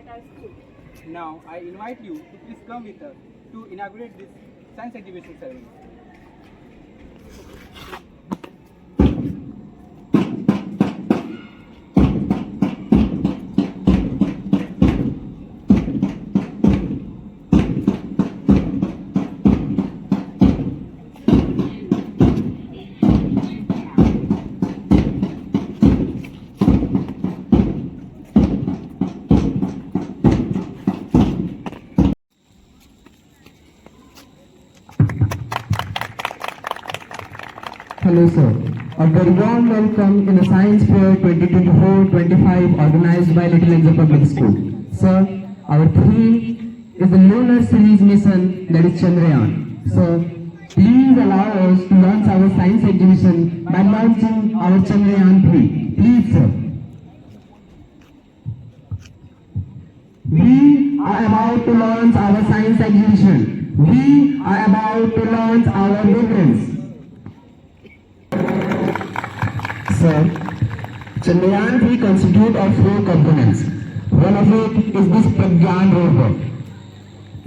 at our school. Now, I invite you to please come with us to inaugurate this science exhibition ceremony. Hello sir, a very warm welcome in the Science Fair 2024-25 organized by Little Angel Public School. Sir, our theme is the Lunar Series mission, that is Chandrayaan. So, please allow us to launch our science exhibition by launching our Chandrayaan 3. Please sir. We are about to launch our science exhibition. We are about to launch our migrants. Sir, Chandrayaan 3 constitutes of 4 components. One of it is this Pragyan rover.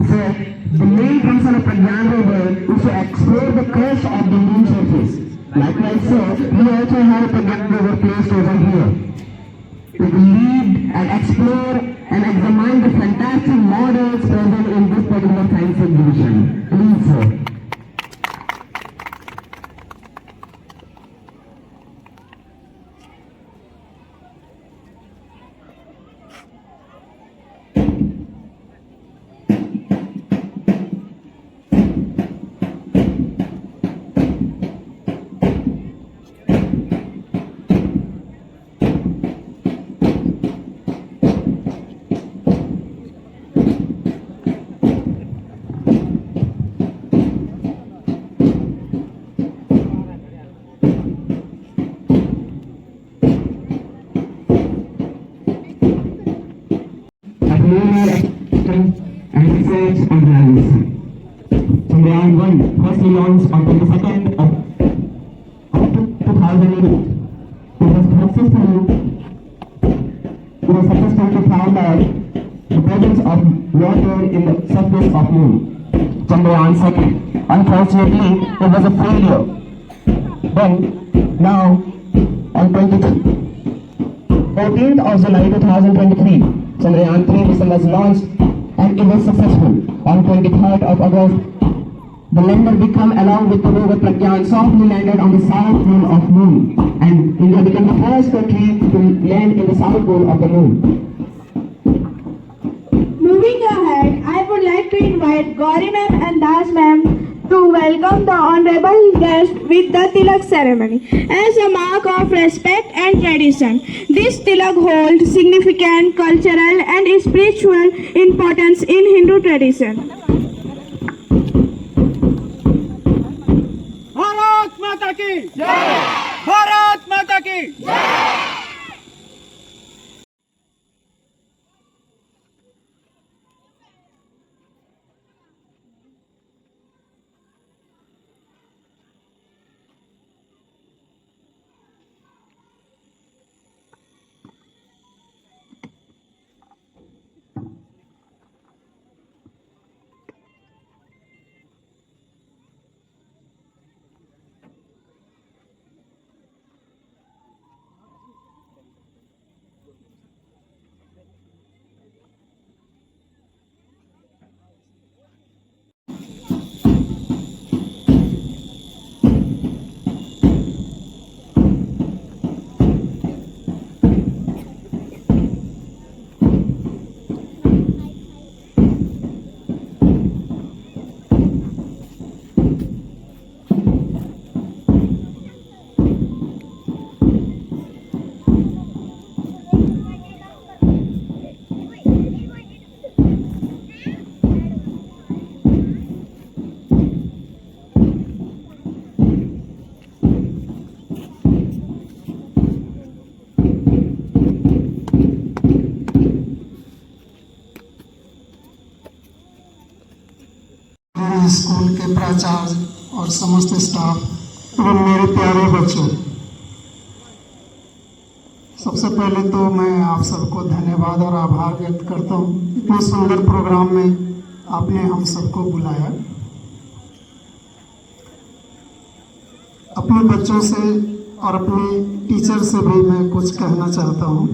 Sir, the main function of Pragyan rover is to explore the crust of the moon surface. Likewise, sir, we also have a Pragyan rover placed over here. It will lead and explore and examine the fantastic models present in this particular science exhibition. Please, sir. And research and realization. Chandrayaan 1 firstly launched on 22nd of 2008. It was successful to find out the presence of water in the surface of moon. Chandrayaan 2, unfortunately, it was a failure. Then, now, on 14th of July 2023, Chandrayaan 3 mission was launched and it was successful. On 23rd of August, the lander became along with the rover Pragyan softly landed on the south pole of moon, and India became the first country to land in the south pole of the moon. Moving ahead, I would like to invite Gauri ma'am and Das ma'am to welcome the honorable guest with the Tilak ceremony. As a mark of respect and tradition, this Tilak holds significant cultural and spiritual importance in Hindu tradition. Bharat Mata ki Jai! Bharat Mata ki Jai! School के प्राचार्य और समस्त staff एवं मेरे प्यारे बच्चों, सबसे सबसे पहले तो मैं आप सबको धन्यवाद और आभार व्यक्त करता हूँ, इतने सुंदर प्रोग्राम में आपने हम सबको बुलाया। अपने बच्चों से और अपने टीचर से भी मैं कुछ कहना चाहता हूँ।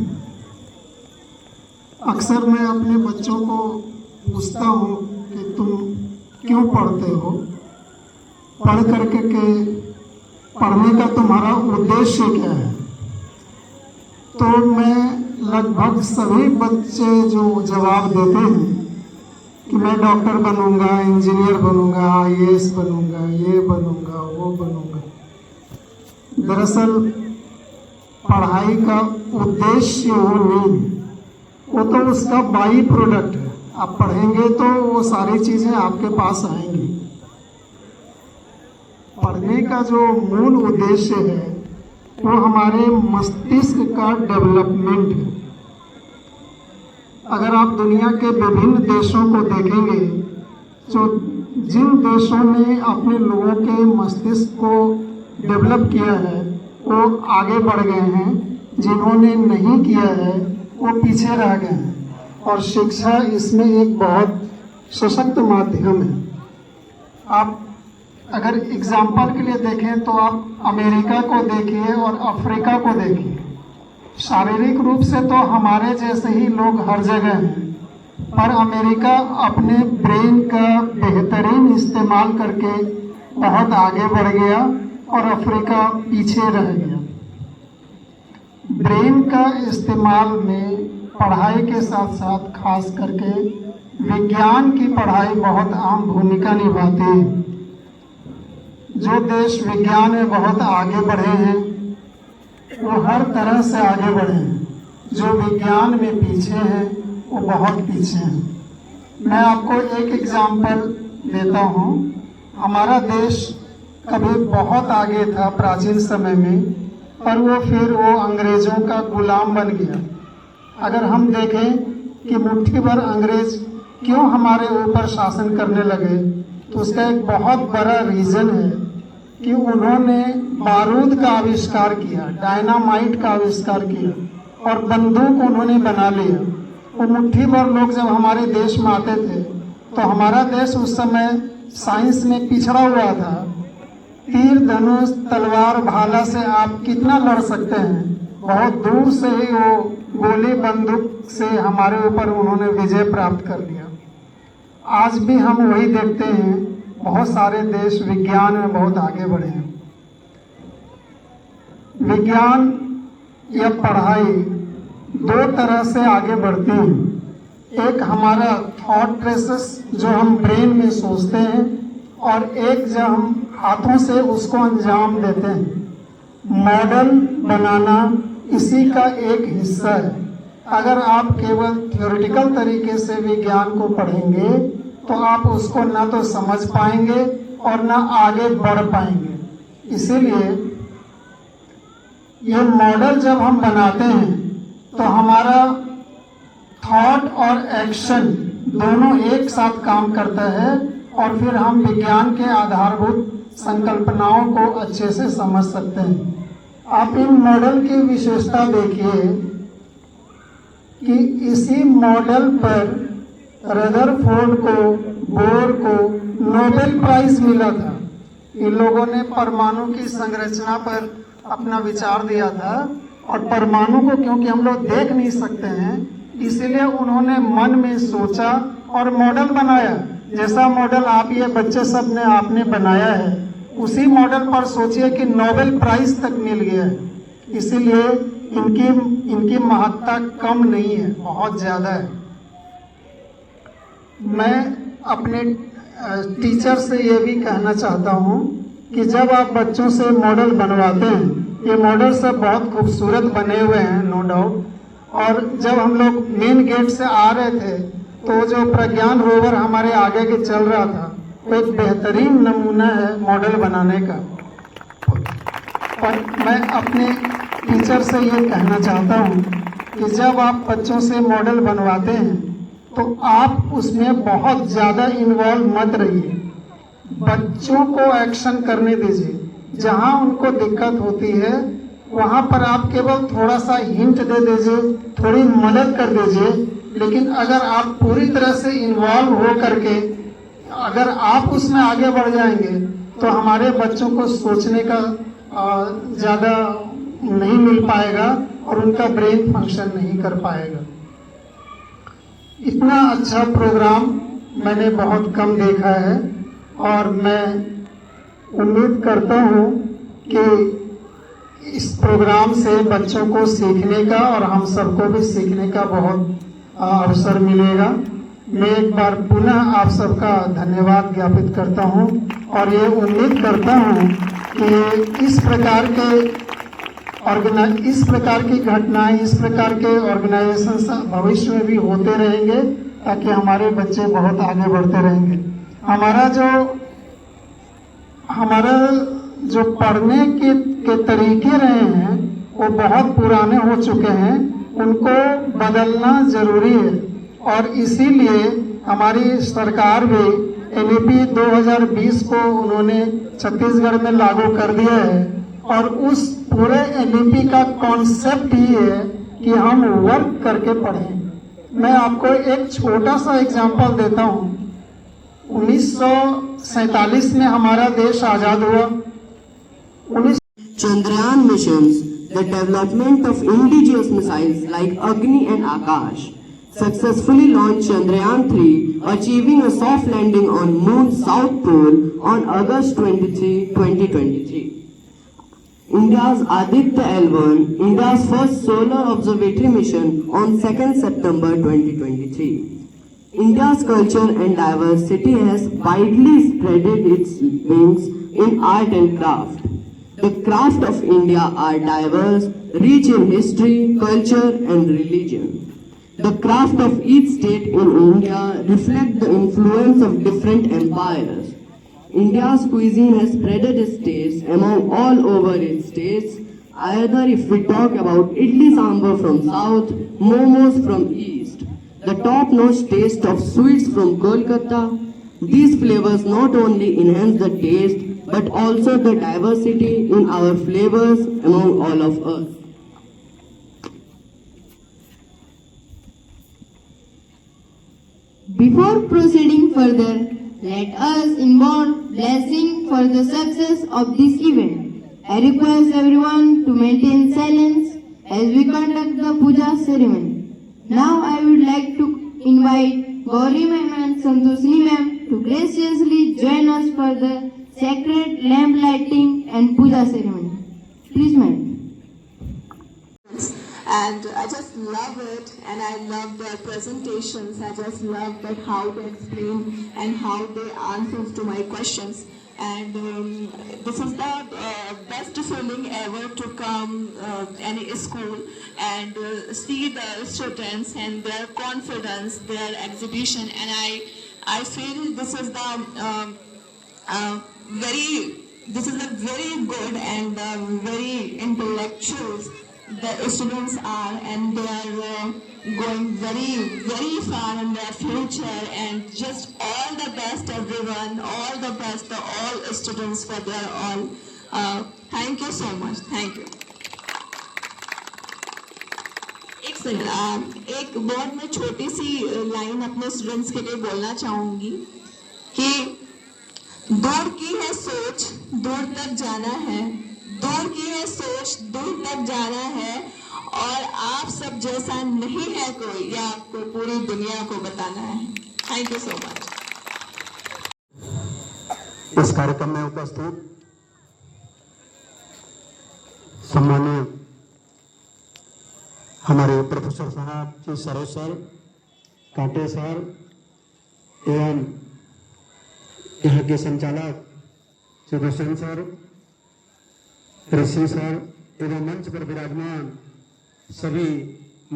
अक्सर मैं अपने बच्चों को पूछता हूँ कि तुम क्यों पढ़ते हो, पढ़ करके के पढ़ने का तुम्हारा उद्देश्य क्या है। तो मैं लगभग सभी बच्चे जो जवाब देते हैं कि मैं डॉक्टर बनूंगा, इंजीनियर बनूंगा, IAS बनूंगा, ये बनूंगा, वो बनूंगा। दरअसल पढ़ाई का उद्देश्य वो नहीं, वो तो उसका बाई प्रोडक्ट है। आप पढ़ेंगे तो वो सारी चीज़ें आपके पास आएंगी। पढ़ने का जो मूल उद्देश्य है वो हमारे मस्तिष्क का डेवलपमेंट है। अगर आप दुनिया के विभिन्न देशों को देखेंगे तो जिन देशों ने अपने लोगों के मस्तिष्क को डेवलप किया है वो आगे बढ़ गए हैं, जिन्होंने नहीं किया है वो पीछे रह गए हैं। और शिक्षा इसमें एक बहुत सशक्त माध्यम है। आप अगर एग्जाम्पल के लिए देखें तो आप अमेरिका को देखिए और अफ्रीका को देखिए। शारीरिक रूप से तो हमारे जैसे ही लोग हर जगह हैं, पर अमेरिका अपने ब्रेन का बेहतरीन इस्तेमाल करके बहुत आगे बढ़ गया और अफ्रीका पीछे रह गया। ब्रेन का इस्तेमाल में पढ़ाई के साथ साथ खास करके विज्ञान की पढ़ाई बहुत अहम भूमिका निभाती है। जो देश विज्ञान में बहुत आगे बढ़े हैं वो हर तरह से आगे बढ़े हैं, जो विज्ञान में पीछे हैं वो बहुत पीछे हैं। मैं आपको एक एग्जाम्पल देता हूँ। हमारा देश कभी बहुत आगे था प्राचीन समय में, पर वो फिर वो अंग्रेज़ों का गुलाम बन गया। अगर हम देखें कि मुट्ठी भर अंग्रेज क्यों हमारे ऊपर शासन करने लगे, तो उसका एक बहुत बड़ा रीज़न है कि उन्होंने बारूद का आविष्कार किया, डायनामाइट का आविष्कार किया और बंदूक उन्होंने बना लिया। वो मुट्ठी भर लोग जब हमारे देश में आते थे तो हमारा देश उस समय साइंस में पिछड़ा हुआ था। तीर धनुष तलवार भाला से आप कितना लड़ सकते हैं, बहुत दूर से ही वो गोली बंदूक से हमारे ऊपर उन्होंने विजय प्राप्त कर लिया। आज भी हम वही देखते हैं, बहुत सारे देश विज्ञान में बहुत आगे बढ़े हैं। विज्ञान या पढ़ाई दो तरह से आगे बढ़ती है। एक हमारा थॉट प्रोसेस जो हम ब्रेन में सोचते हैं, और एक जब हम हाथों से उसको अंजाम देते हैं। मॉडल बनाना इसी का एक हिस्सा है। अगर आप केवल थ्योरेटिकल तरीके से विज्ञान को पढ़ेंगे तो आप उसको ना तो समझ पाएंगे और ना आगे बढ़ पाएंगे। इसीलिए ये मॉडल जब हम बनाते हैं तो हमारा थॉट और एक्शन दोनों एक साथ काम करता है, और फिर हम विज्ञान के आधारभूत संकल्पनाओं को अच्छे से समझ सकते हैं। आप इन मॉडल की विशेषता देखिए कि इसी मॉडल पर रदरफोर्ड को, बोर को नोबेल प्राइज मिला था। इन लोगों ने परमाणु की संरचना पर अपना विचार दिया था, और परमाणु को क्योंकि हम लोग देख नहीं सकते हैं इसीलिए उन्होंने मन में सोचा और मॉडल बनाया। जैसा मॉडल आप ये बच्चे सब ने आपने बनाया है, उसी मॉडल पर सोचिए कि नोबेल प्राइज तक मिल गया है। इसीलिए इनकी महत्ता कम नहीं है, बहुत ज़्यादा है। मैं अपने टीचर से ये भी कहना चाहता हूँ कि जब आप बच्चों से मॉडल बनवाते हैं, ये मॉडल सब बहुत खूबसूरत बने हुए हैं नो डाउट, और जब हम लोग मेन गेट से आ रहे थे तो जो प्रज्ञान रोवर हमारे आगे के चल रहा था वो एक बेहतरीन नमूना है मॉडल बनाने का। और मैं अपने टीचर से ये कहना चाहता हूँ कि जब आप बच्चों से मॉडल बनवाते हैं तो आप उसमें बहुत ज़्यादा इन्वॉल्व मत रहिए। बच्चों को एक्शन करने दीजिए। जहाँ उनको दिक्कत होती है वहाँ पर आप केवल थोड़ा सा हिंट दे दीजिए, थोड़ी मदद कर दीजिए, लेकिन अगर आप पूरी तरह से इन्वॉल्व हो करके अगर आप उसमें आगे बढ़ जाएंगे तो हमारे बच्चों को सोचने का ज़्यादा नहीं मिल पाएगा और उनका ब्रेन फंक्शन नहीं कर पाएगा। इतना अच्छा प्रोग्राम मैंने बहुत कम देखा है और मैं उम्मीद करता हूँ कि इस प्रोग्राम से बच्चों को सीखने का और हम सबको भी सीखने का बहुत अवसर मिलेगा। मैं एक बार पुनः आप सबका धन्यवाद ज्ञापित करता हूँ और ये उम्मीद करता हूँ कि इस प्रकार की घटनाएं, इस प्रकार के ऑर्गेनाइजेशन भविष्य में भी होते रहेंगे ताकि हमारे बच्चे बहुत आगे बढ़ते रहेंगे। हमारा जो पढ़ने के तरीके रहे हैं वो बहुत पुराने हो चुके हैं, उनको बदलना जरूरी है और इसीलिए हमारी सरकार भी NEP 2020 को उन्होंने छत्तीसगढ़ में लागू कर दिया है और उस पूरे NEP का कॉन्सेप्ट ही है कि हम वर्क करके पढ़ें। मैं आपको एक छोटा सा एग्जांपल देता हूँ। 1947 में हमारा देश आजाद हुआ। Chandrayaan missions, the development of indigenous missiles like Agni and Akash, successfully launched Chandrayaan 3, achieving a soft landing on Moon's South Pole on August 23, 2023. India's Aditya L1, India's first solar observatory mission on 2nd September 2023. India's culture and diversity has widely spread its wings in art and craft. The craft of India are diverse, rich in history, culture and religion. The craft of each state in India reflect the influence of different empires. India's cuisine has spread its taste among all over its states, either if we talk about idli sambar from south, momos from east, the top-notch taste of sweets from Kolkata. These flavors not only enhance the taste but also the diversity in our flavors among all of us. Before proceeding further, let us invoke blessing for the success of this event. I request everyone to maintain silence as we conduct the puja ceremony. Now I would like to invite Gauri ma'am and Santoshini ma'am to graciously join us for the sacred lamp lighting and puja ceremony. Please ma'am. And I just love it, and I love their presentations. I just love that how they explain and how they answer to my questions. And this is the best feeling ever to come any school and see the students and their confidence, their exhibition. And I feel this is the very good and very intellectual the students are, and they are going very far in their future. And just all the best everyone, all the best to all students for their all. Thank you so much. Thank you. एक बहुत मैं छोटी सी line अपने students के लिए बोलना चाहूंगी कि दूर की है सोच, दूर तक जाना है, दूर की है सोच, दूर तक जाना है, और आप सब जैसा नहीं है कोई, ये आपको पूरी दुनिया को बताना है। Thank you so much. इस कार्यक्रम में उपस्थित सम्मानीय हमारे प्रोफेसर साहब श्री सरोज सर, कांटे सर एवं यहाँ के संचालक श्री रोशन सर, ऋषि सर एवं मंच पर विराजमान सभी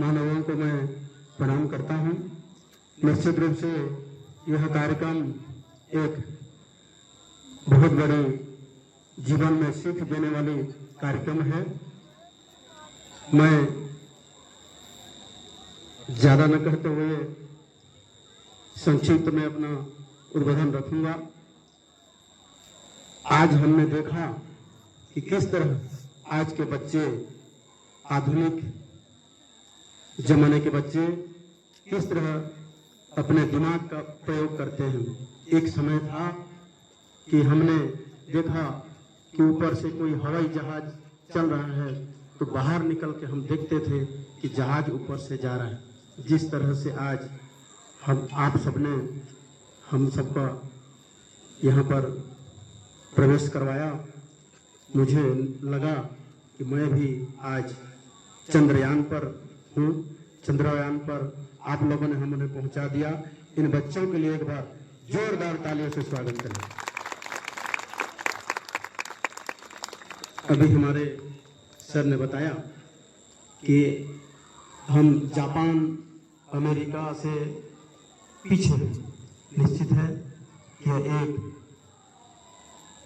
मानवों को मैं प्रणाम करता हूँ। निश्चित रूप से यह कार्यक्रम एक बहुत बड़े जीवन में सीख देने वाली कार्यक्रम है। मैं ज़्यादा न कहते हुए संक्षिप्त में अपना उद्बोधन रखूंगा। आज हमने देखा कि किस तरह आज के बच्चे, आधुनिक जमाने के बच्चे किस तरह अपने दिमाग का प्रयोग करते हैं। एक समय था कि हमने देखा कि ऊपर से कोई हवाई जहाज चल रहा है तो बाहर निकल के हम देखते थे कि जहाज ऊपर से जा रहा है। जिस तरह से आज आप सबने हम सबका यहाँ पर प्रवेश करवाया, मुझे लगा कि मैं भी आज चंद्रयान पर हूँ। चंद्रयान पर आप लोगों ने हमें पहुँचा दिया। इन बच्चों के लिए एक बार जोरदार तालियों से स्वागत करें। अभी हमारे सर ने बताया कि हम जापान, अमेरिका से पीछे हैं। निश्चित है कि एक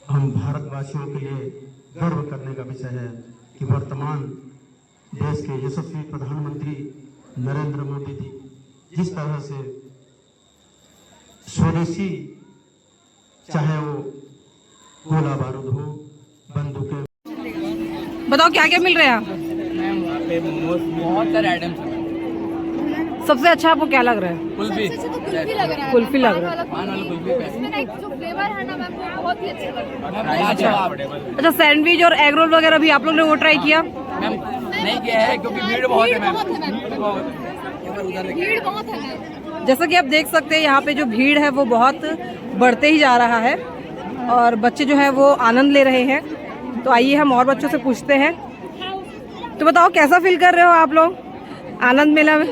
हम भारतवासियों के लिए गर्व करने का विषय है कि वर्तमान देश के यशस्वी प्रधानमंत्री नरेंद्र मोदी जी जिस तरह से स्वदेशी, चाहे वो गोला बारूद हो, बंदूकें। बताओ क्या क्या मिल रहा है यहाँ? बहुत सारे आइटम्स हैं। सबसे अच्छा आपको क्या लग रहा है? कुल्फी कुल्फी लग रहा है। पान वाला कुल्फी जो फ्लेवर है ना मैम, वो बहुत ही अच्छा लग रहा है। अच्छा, सैंडविच और एग रोल वगैरह भी आप लोग ने वो ट्राई किया? मैम नहीं किया है क्योंकि भीड़ बहुत है मैम। भीड़ बहुत है मैम। जैसा कि आप देख सकते हैं यहाँ पे जो भीड़ है वो बहुत बढ़ते ही जा रहा है और बच्चे जो है वो आनंद ले रहे हैं। तो आइए हम और बच्चों से पूछते हैं। तो बताओ कैसा फील कर रहे हो आप लोग आनंद मेला में?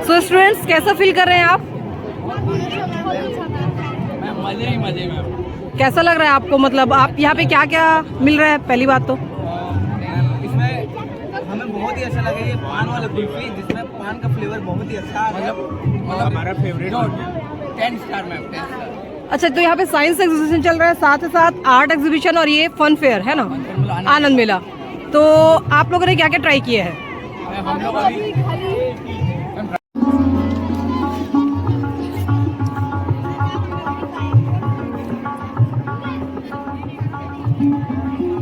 सो स्टूडेंट्स, कैसा फील कर रहे हैं आप? मजे ही मजे में। कैसा लग रहा है आपको? मतलब आप यहाँ पे क्या क्या मिल रहा है? पहली बात तो इसमें हमें बहुत ही अच्छा लगा ये पान वाला कुल्फी, जिसमें पान का फ्लेवर बहुत ही अच्छा है। मतलब हमारा फेवरेट 10 स्टार मैम, 10 स्टार। अच्छा, तो यहाँ पे साइंस एग्जीबिशन चल रहा है, साथ ही साथ आर्ट एग्जीबिशन और ये फन फेयर है ना, आनंद मेला। तो आप लोगों ने क्या क्या ट्राई किए हैं? हम लोग अभी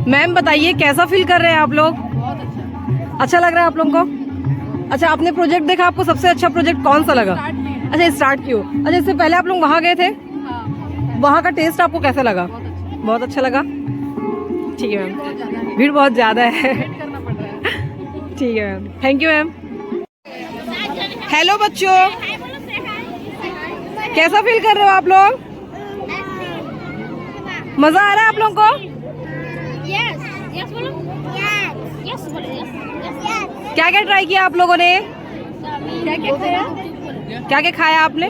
मैम बताइए कैसा फील कर रहे हैं आप लोग? अच्छा लग रहा है आप लोगों को? अच्छा, आपने प्रोजेक्ट देखा, आपको सबसे अच्छा प्रोजेक्ट कौन सा लगा? अच्छा, स्टार्ट क्यों? अच्छा, इससे पहले आप लोग वहाँ गए थे? वहाँ का टेस्ट आपको कैसा लगा? बहुत अच्छा लगा। ठीक है मैम, भीड़ बहुत ज़्यादा है। ठीक है ma'am, thank you ma'am. Hello बच्चों, कैसा फील कर रहे हो आप लोग? मजा आ रहा है आप लोगों को? क्या क्या ट्राई किया आप लोगों ने? क्या क्या खाया आपने?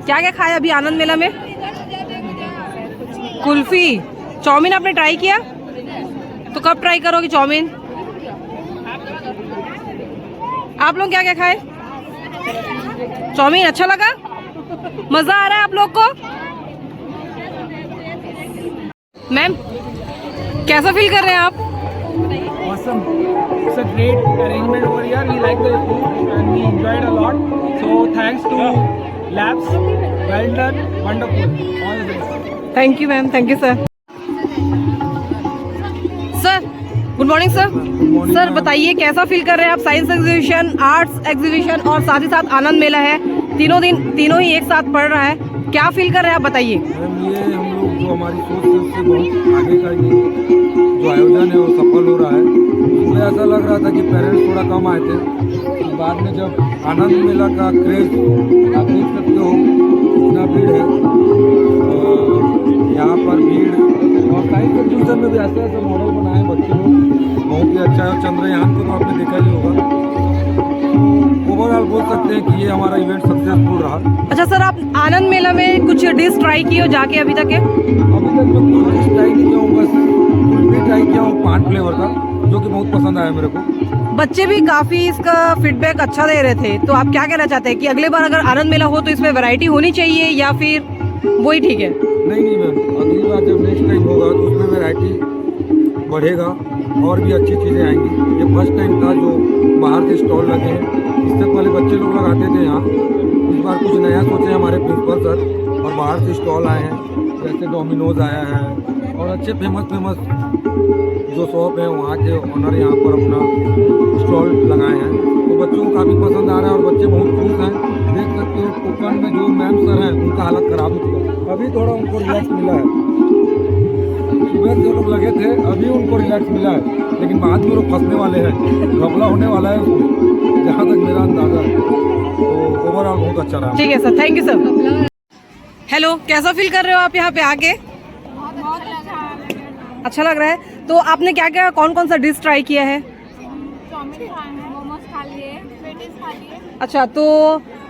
क्या क्या खाया अभी आनंद मेला में? कुल्फी, चाउमीन आपने ट्राई किया? तो कब ट्राई करोगे चाउमीन? आप लोग क्या क्या खाए? चाउमीन अच्छा लगा? मजा आ रहा है आप लोग को? मैम कैसा फील कर रहे हैं आप? awesome. It's a great arrangement over here. We like the food and we enjoyed a lot. So thanks to Labs. Well done. Wonderful. All the best. Thank you ma'am, thank you sir. Sir good morning sir. Sir बताइए कैसा feel कर रहे हैं आप? Science exhibition, arts exhibition और साथ ही साथ आनंद मेला है, तीनों ही एक साथ पड़ रहा है, क्या फील कर रहे हैं आप बताइए? ये हम लोग जो हमारी सोच है उससे बहुत आगे का ये जो आयोजन है वो सफल हो रहा है। मुझे ऐसा लग रहा था कि पेरेंट्स थोड़ा कम आए थे, तो बाद में जब आनंद मेला का क्रेज आप देख सकते हो कितना भीड़ है, और यहाँ पर भीड़ और साइंस एग्जीबिशन में भी ऐसे ऐसे मॉडल बनाए बच्चे लोग, बहुत ही अच्छा है। चंद्रयान को तो आपने देखा ही होगा। ओवरऑल बोल सकते हैं कि ये हमारा इवेंट सक्सेसफुल रहा। अच्छा सर, आप आनंद मेला में कुछ डिश ट्राई की हो जाके अभी तक? अभी तक मैं कुछ डिश ट्राई नहीं किया हूँ, बस कुल्फी ट्राई किया हूँ पान फ्लेवर का, जो कि बहुत पसंद आया मेरे को। बच्चे भी काफी इसका फीडबैक अच्छा दे रहे थे, तो आप क्या कहना चाहते हैं कि अगले बार अगर आनंद मेला हो तो इसमें वैरायटी होनी चाहिए या फिर वही ठीक है? नहीं मैम, अगली बार जब नेक्स्ट टाइम होगा तो उसमें वैरायटी बढ़ेगा और भी अच्छी चीज़ें आएंगी। ये फर्स्ट टाइम था जो बाहर के स्टॉल लगे हैं, इससे पहले बच्चे लोग लगाते थे यहाँ, इस बार कुछ नया सोचे हमारे प्रिंसिपल सर, और बाहर से स्टॉल आए हैं, जैसे डोमिनोज आया है और अच्छे फेमस जो शॉप है वहाँ के ओनर यहाँ पर अपना स्टॉल लगाए हैं, तो बच्चों को काफ़ी पसंद आ रहा है और बच्चे बहुत खुश हैं। देख सकते हो कोकण में जो मैम सर हैं उनका हालत ख़राब हो चुका है, अभी थोड़ा उनको रिलैक्स मिला है। सुबह से लोग लगे थे, अभी उनको रिलैक्स मिला है, लेकिन बाद में लोग फंसने वाले हैं, घबला होने वाला है उसमें, जहाँ तक मेरा अंदाजा है। तो ओवरऑल बहुत अच्छा रहा। ठीक है sir, thank you sir. Hello, कैसा फील कर रहे हो आप यहाँ पे आके? अच्छा लग रहा है। तो आपने क्या क्या कौन कौन सा डिश ट्राई किया है? चाउमीन खाए हैं, मोमोज खा लिए, पेटीज खा लिए। अच्छा, तो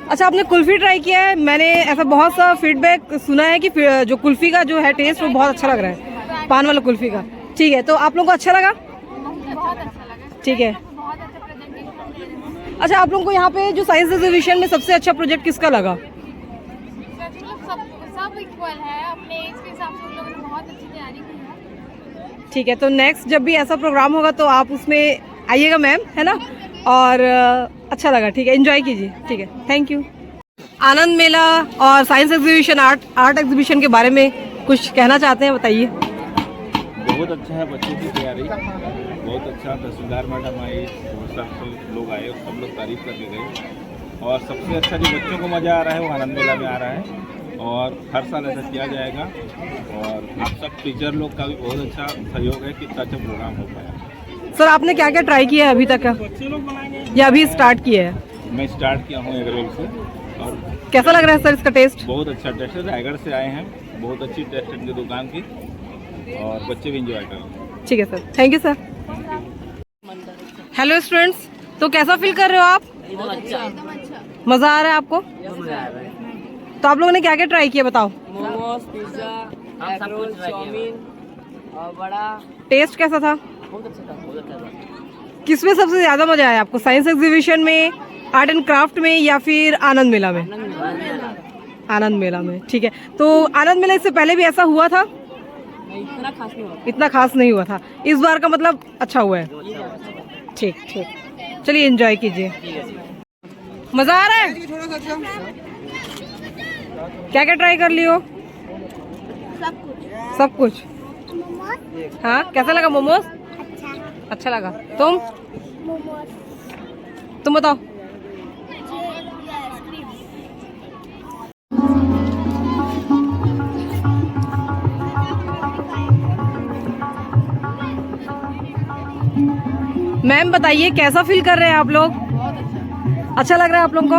अच्छा आपने कुल्फी ट्राई किया है? मैंने ऐसा बहुत सा फीडबैक सुना है कि जो कुल्फी का जो है टेस्ट वो बहुत अच्छा लग रहा है, पान वाला कुल्फी का। ठीक है, तो आप लोगों को अच्छा लगा? बहुत अच्छा लगा। ठीक है। बहुत अच्छा प्रेजेंटेशन। अच्छा, आप लोगों को यहाँ पे जो साइंस एग्जीबिशन में सबसे अच्छा प्रोजेक्ट किसका लगा? सब इक्वल है, अपने एज के हिसाब से उन लोगों ने बहुत अच्छी तैयारी की है। ठीक है, तो नेक्स्ट जब भी ऐसा प्रोग्राम होगा तो आप उसमें आइएगा मैम, है ना? और अच्छा लगा, ठीक है, एंजॉय कीजिए। ठीक है, थैंक यू। आनंद मेला और साइंस एग्जीबिशन, आर्ट एग्जीबिशन के बारे में कुछ कहना चाहते हैं, बताइए। बहुत अच्छा है बच्चों की तैयारी, बहुत अच्छा। तहसीलदार मैडम आई, बहुत सारे लोग आए, सब लोग तारीफ करके गए, और सबसे अच्छा जो बच्चों को मज़ा आ रहा है वो आनंद मेला में आ रहा है, और हर साल ऐसा किया जाएगा। और आप सब टीचर लोग का भी बहुत अच्छा सहयोग है कि इतना अच्छा प्रोग्राम हो पाया। सर, आपने क्या क्या ट्राई किया है अभी तक या अभी स्टार्ट किया है? मैं स्टार्ट किया हूँ एगरोल से, और कैसा लग रहा है सर इसका टेस्ट? बहुत अच्छा टेस्ट है। रायगढ़ से आए हैं, बहुत अच्छी टेस्ट है इनकी दुकान की, और बच्चे भी इंजॉय कर रहे हैं। ठीक है sir, thank you sir. Hello students, तो कैसा फील कर रहे हो आप? मज़ा आ रहा है आपको? तो आप लोगों ने क्या क्या ट्राई किया, बताओ। Momos, pizza, egg roll, chowmein और बड़ा। टेस्ट कैसा था? बहुत अच्छा था, बहुत अच्छा था। किसमें सबसे ज्यादा मजा आया आपको, साइंस एग्जीबिशन में, आर्ट एंड क्राफ्ट में, या फिर आनंद मेला में? आनंद मेला में। ठीक है, तो आनंद मेला इससे पहले भी ऐसा हुआ था? इतना खास नहीं हुआ। इतना खास नहीं हुआ था, इस बार का मतलब अच्छा हुआ है। ठीक ठीक, चलिए एंजॉय कीजिए। मजा आ रहा है? क्या क्या ट्राई कर लियो? सब कुछ। हाँ, कैसा लगा मोमोज? अच्छा लगा। तुम बताओ। मैम बताइए, कैसा फील कर रहे हैं आप लोग? अच्छा लग रहा है आप लोगों को?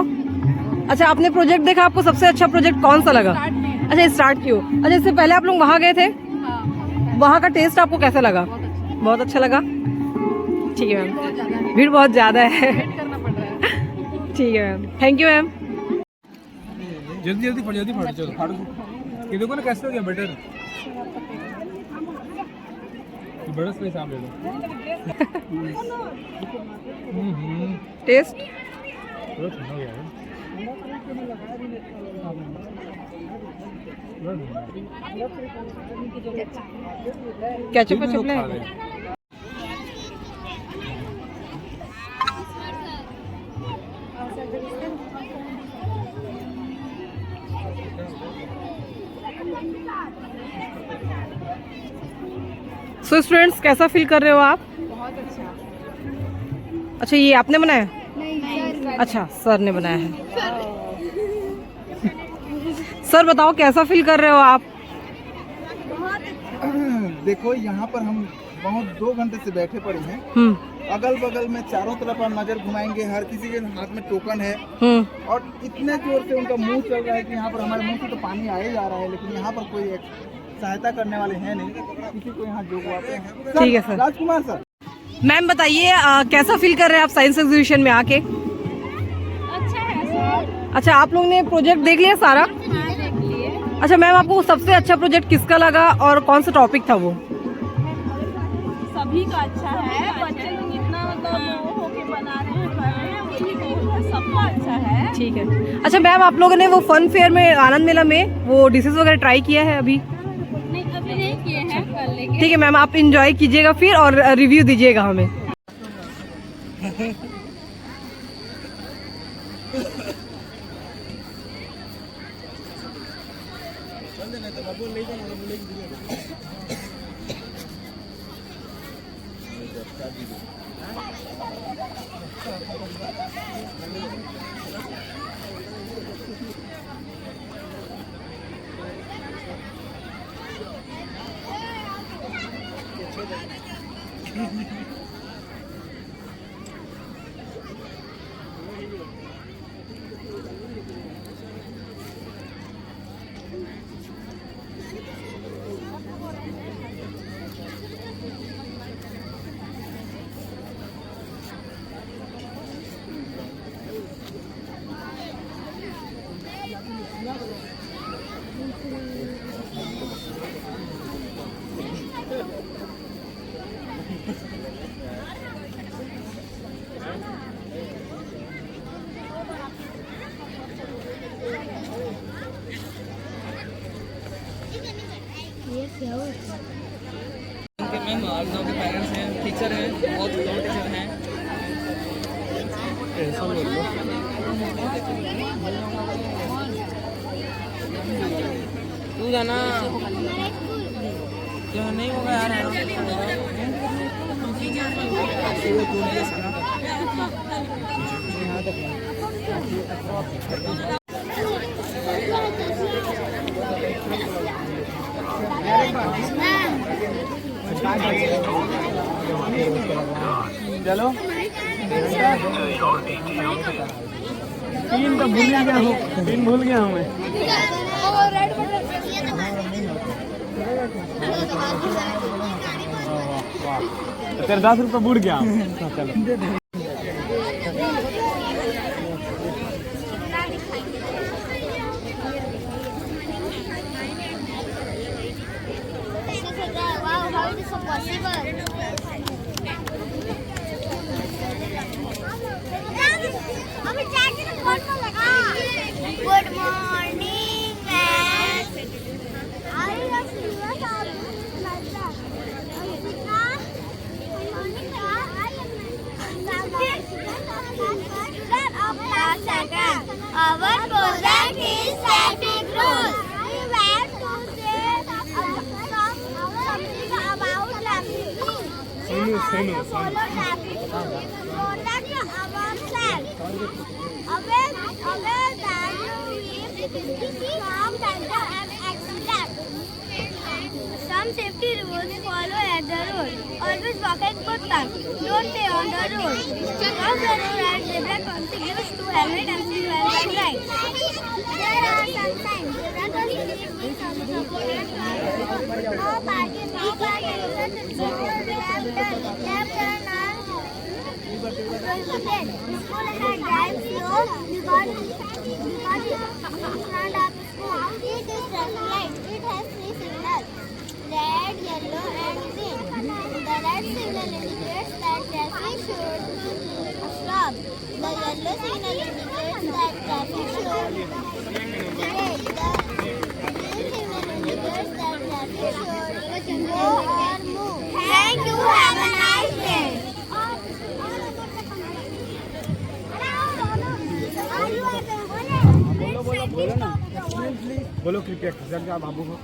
अच्छा, आपने प्रोजेक्ट देखा, आपको सबसे अच्छा प्रोजेक्ट कौन सा लगा? अच्छा, स्टार्ट क्यों? अच्छा, इससे पहले आप लोग वहाँ गए थे? वहाँ का टेस्ट आपको कैसा लगा? बहुत अच्छा लगा। ठीक है मैम, भीड़ बहुत ज़्यादा है। ठीक है मैम, थैंक यू मैम। जल्दी फट चलो, फाड़ो। ये देखो ना कैसे हो गया बेटर। बड़ा स्पेस आप ले लो। टेस्ट थोड़ा ठंडा हो गया है। केचप ले। सो स्टूडेंट्स, कैसा फील कर रहे हो आप? बहुत अच्छा। अच्छा, ये आपने बनाया? अच्छा, सर ने बनाया है। सर बताओ, कैसा फील कर रहे हो आप? देखो, यहाँ पर हम बहुत 2 घंटे से बैठे पड़े हैं। अगल बगल में चारों तरफ हम नजर घुमाएंगे, हर किसी के हाथ में टोकन है, और इतने जोर से उनका मुंह चल रहा है कि यहाँ पर हमारे मुंह से तो पानी आ ही जा रहा है, लेकिन यहाँ पर कोई सहायता करने वाले हैं नहीं, किसी को यहाँ जोगवाते हैं। ठीक है सर। राजकुमार सर, मैम बताइए, कैसा फील कर रहे हैं आप साइंस एग्जीबिशन में आके? अच्छा है सर। अच्छा, आप लोग ने प्रोजेक्ट देख लिया सारा? हाँ, देख लिए। अच्छा मैम, आपको सबसे अच्छा प्रोजेक्ट किसका लगा और कौन सा टॉपिक था वो? सभी का अच्छा है, बच्चे लोग इतना मतलब होके बना रहे हैं, कर रहे हैं, वही बहुत है, सबका अच्छा है। ठीक है। अच्छा मैम, आप लोगों ने वो फन फेयर में, आनंद मेला में वो डिशेस वगैरह ट्राई किया है अभी? नहीं, अभी नहीं किए हैं, कर लेंगे। ठीक है मैम, आप इंजॉय कीजिएगा फिर और रिव्यू दीजिएगा हमें। मैम आप लोगों के पेरेंट्स हैं, टीचर हैं, बहुत लोग टीचर हैं। तू जाना क्यों नहीं होगा यार? चलो पिन तो भूल गया हूँ, पिन भूल गया हूँ मैं। तेरे 10 रुपये बुड़ गया। चलो Good morning, ma'am. Our project is traffic rules. We were to say something about traffic rules. We have to follow traffic rules. Protect ourselves. Aware that we from danger and accident. Some safety rules follow at the road. Always walk at good time. Don't stay on the road. Cross the road at zebra crossing. Use to helmet and seat belt and ride. There are some signs. Zebra crossing is supported by no parking, no parking. Left turn and school had drive slow because in front of school. It is traffic light. It has 3 signals: red, yellow, and green. The red signal indicates that traffic should stop. The yellow signal indicates that traffic should wait. The green signal indicates that traffic should go or move. Thank you. Have a nice day. बोलो cricket जब जा बाबू को।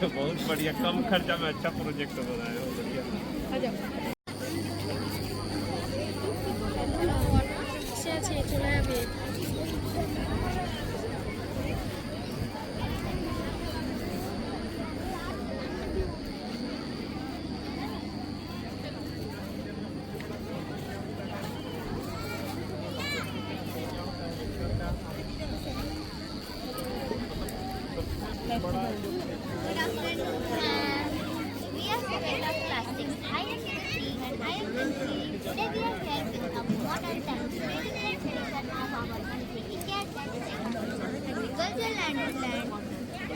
बहुत बढ़िया, कम खर्चा में अच्छा project बनाया हो। बढ़िया। We are students of classics. I am Kriti and I am Nancy. Today we are here with a modern times tradition of our country. India agricultural land is land.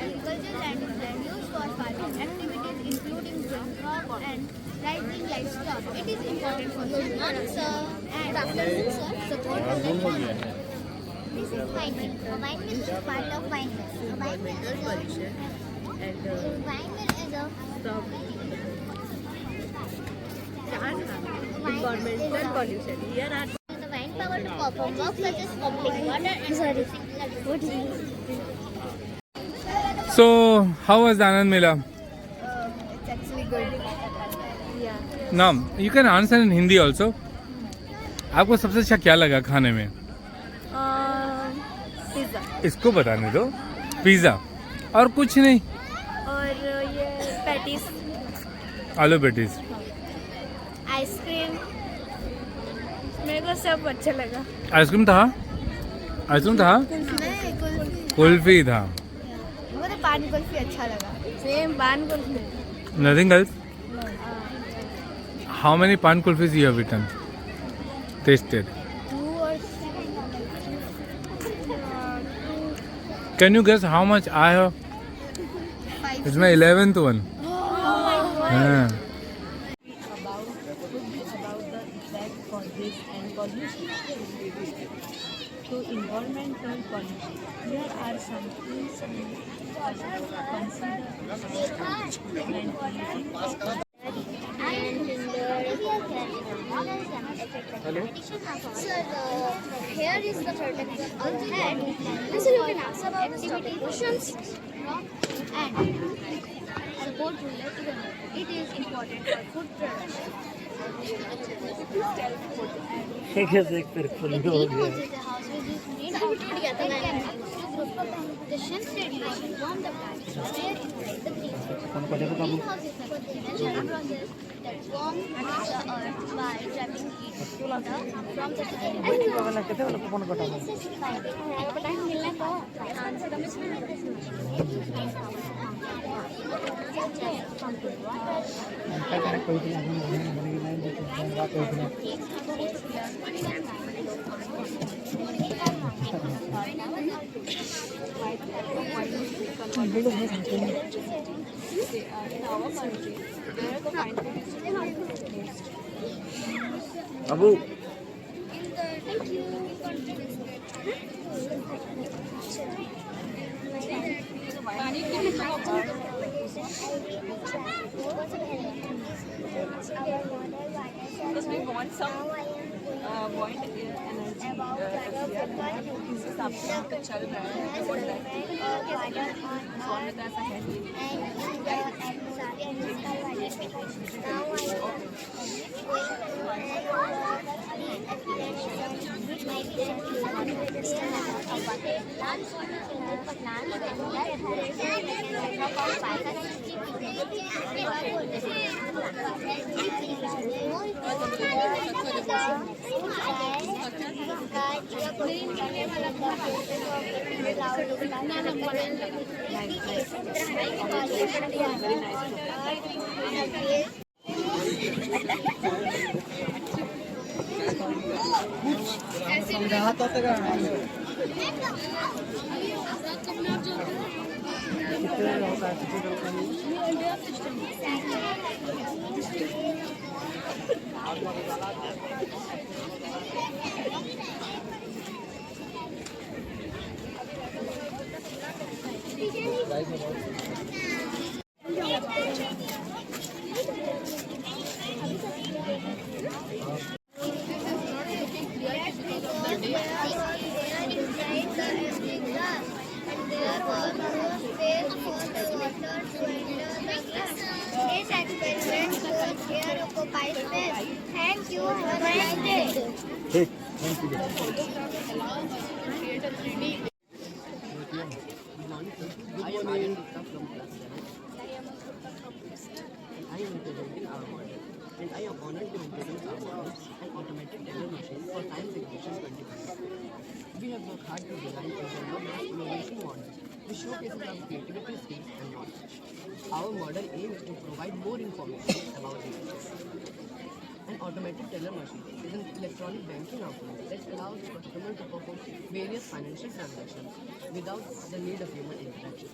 Agricultural land is land used for farming activities including growing crop and raising livestock. It is important for good morning, sir. And afternoon, sir. Support the land. This is wine mill. A wine mill is part of wine mill. A wine mill is a environmental pollution. Here are the wine power to perform work such as pumping water and servicing. So, how was the Anand Mela? It's actually good. Yeah. Now, you can answer in Hindi also. आपको सबसे अच्छा क्या लगा खाने में? Pizza इसको बताने दो. पिज़्ज़ा और कुछ नहीं. और ये पैटीज, आलू पेटीज. आइसक्रीम, मेरे को सब अच्छा लगा. आइसक्रीम था? आइसक्रीम था? नहीं, कुल्फी था. मुझे पानी कुल्फी अच्छा लगा. सेम पान kulfi. Nothing else? How many pan kulfis you have eaten? Tasted? 2 or 2. Can you guess how much I have? 5. It's my 11th one. Yeah. About the effect for this and pollution. To environmental pollution, here are some things we consider Here is the protection of the head. This is you can ask about activity cushions and support ruler to the head. It is important for food production. The shelf radiation warm the plant where inside the greenhouse effect and process that warm the earth by trapping heat from the Abu. Because we want some point energy इस हिसाब से आपका चल रहा है स्वामिता ऐसा है Thank you. Have a nice day. And I am honored to introduce ourselves an automatic teller machine for science exhibition 2025. We have worked hard to design and develop this innovation model. which showcases our creativity, skills, and knowledge. Our model aims to provide more information about the business. An automated teller machine is an electronic banking outlet that allows the customer to perform various financial transactions without the need of human interaction.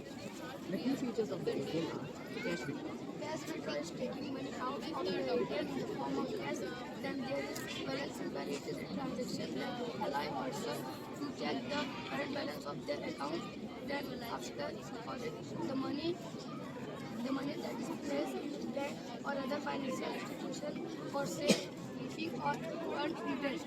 The key features of the ATM are cash withdrawal. Cash withdrawal is taking money out of the ATM in the form of cash. Then there is balance evaluation transaction, allowing person to check the current balance of their account. Then after deposit, the money that is placed in bank or other financial institution for sale, fee or earned interest.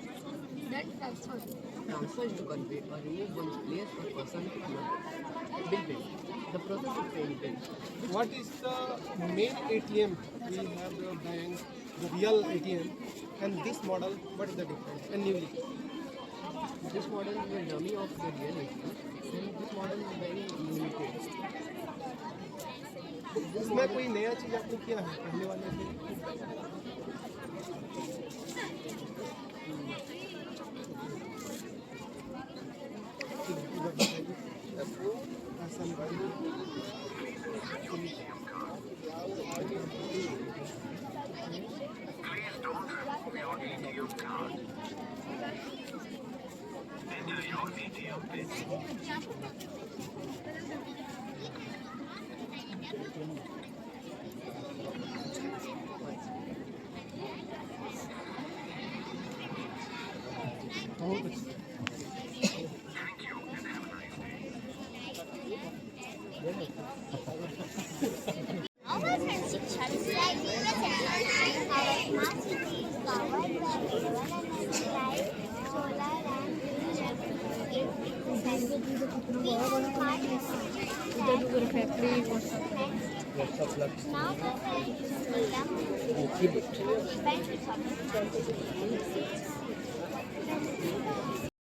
Then transfer. Transfer is to convey or remove one's place or person to another. Bill payment. The process of paying bills. What is the main ATM? We have the bank, the real ATM, and this model. What is the difference? And newly. This model is a dummy of the real ATM, and this model is very limited. इसमें कोई नया चीज आपको क्या है पहले वाले से? Our friendship shall slightly present our smart city is powered by renewable energy like solar and wind energy. Now the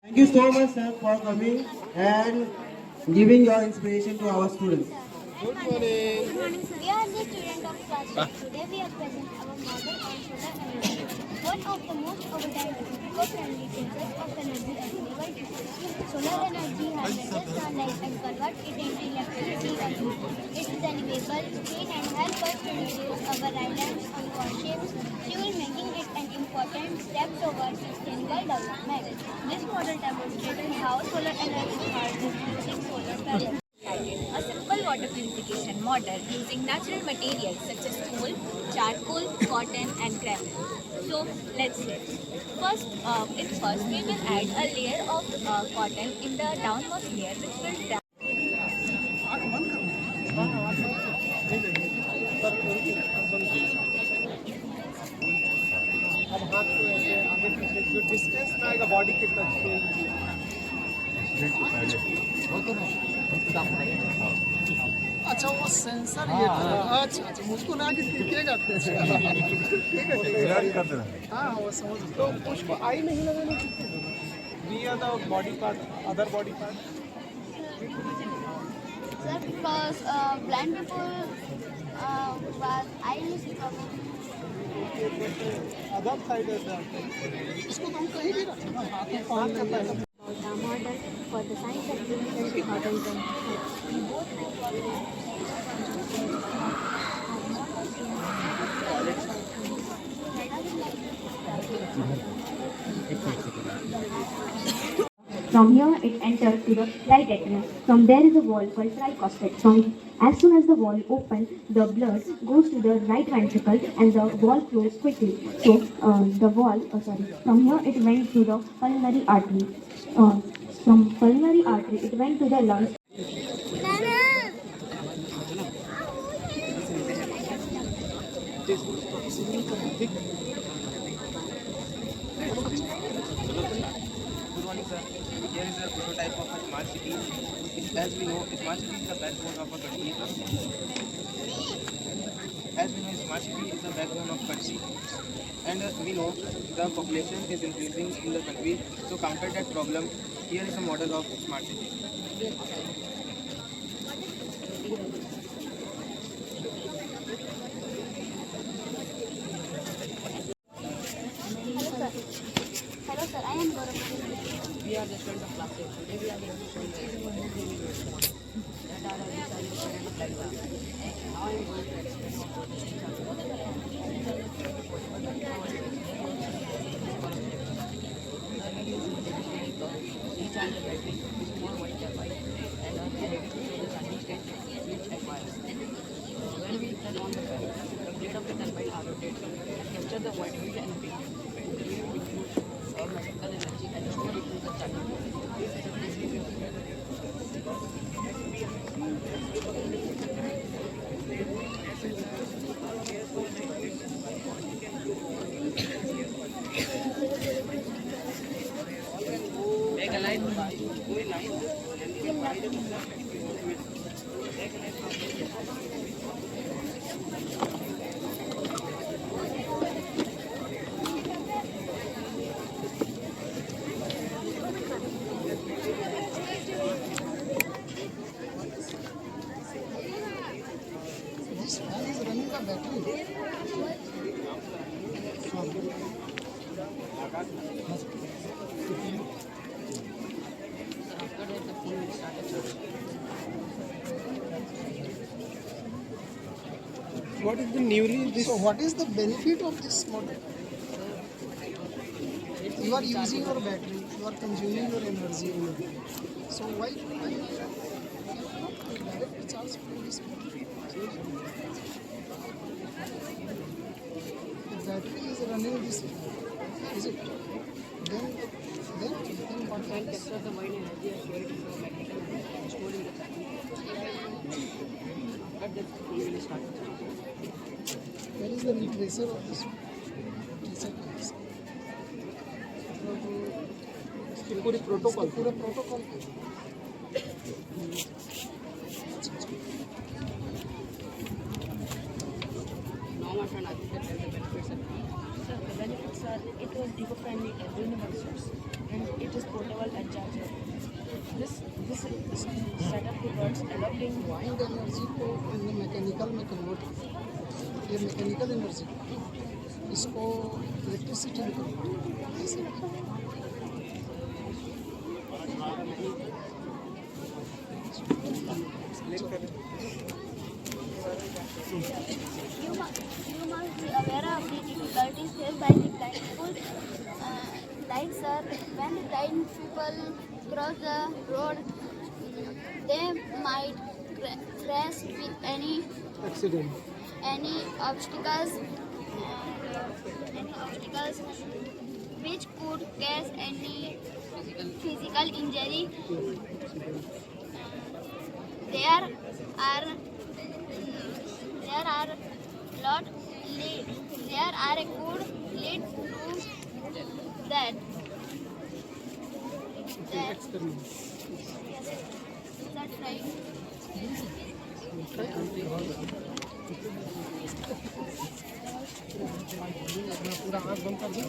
Thank you so much, sir, for coming and giving your inspiration to our students. Good morning. Good morning, sir. We are the students of class 6. Today we are present our model on solar energy. One of the most overtime eco-friendly sources of energy available to us. Solar energy harnesses sunlight and converts it into electricity value. It is renewable, clean and helps us to reduce our reliance on fossil fuel, making it an important step towards sustainable development. This model demonstrates how solar energy harnesses using solar panels. A simple water purification model using natural materials such as coal, charcoal, cotton and gravel. So let's see. First we will add a layer of cotton in the downmost layer which will dry. अब हाथ को ऐसे आगे पीछे जो distance में आएगा body के टच के अच्छा वो सेंसर ये अच्छा अच्छा मुझको ना कि दिखेगा ठीक है हाँ वो समझ तो उसको आई नहीं लगाने की we are the body part other body part Sir, because blind people was eyeless problem. Other side है इसको तुम कहीं भी रखो ना हाथ में पान करता है The model for the science exhibition 2020. We both From here, it enters to the right atrium. From there is a wall called tricuspid. As soon as the wall opens, the blood goes to the right ventricle and the wall closes quickly. So, from here it went to the pulmonary artery. From pulmonary artery, it went to the lungs. Good morning, sir. Here is a prototype of a smart city. As we know, a smart city is the backbone of a country. As we know, a smart city is the backbone of country. And we know the population is increasing in the country. So counter that problem, here is a model of smart city. Hello sir, I am Gaurav. We are the students of class 6. Today we are going to show you This fan is running the battery. What is the newly this? So what is the benefit of this model? You are using your battery, you are consuming your energy. So why direct charge from this battery? The battery is running this, is it? Then what happens? Capture the void energy and store it into a magnetic and stored in the battery. After that, we will start the charge. Where is the retracer of this? Retracer is पूरी protocol पूरा protocol Now my friend Aditya tells the benefits and So the benefits are it was eco-friendly and renewable source, and it is portable and chargeable. This setup rewards adopting wind energy को mechanical में convert करते हैं। ये mechanical energy इसको electricity में convert करते हैं। ऐसे You must be aware of the difficulties faced by the blind people. Like sir, when the blind people cross the road, they might crash with any obstacles, which could cause any physical injury. There are a good lead to that. That's right. पूरा आँख बंद कर दो।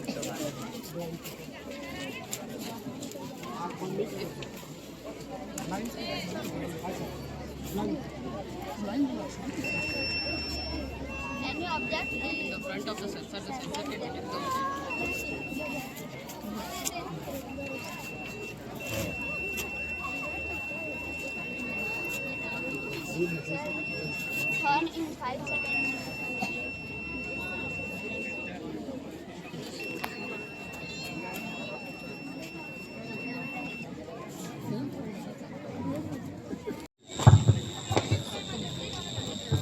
Any object in the front of the sensor can detect the turn in 5 seconds.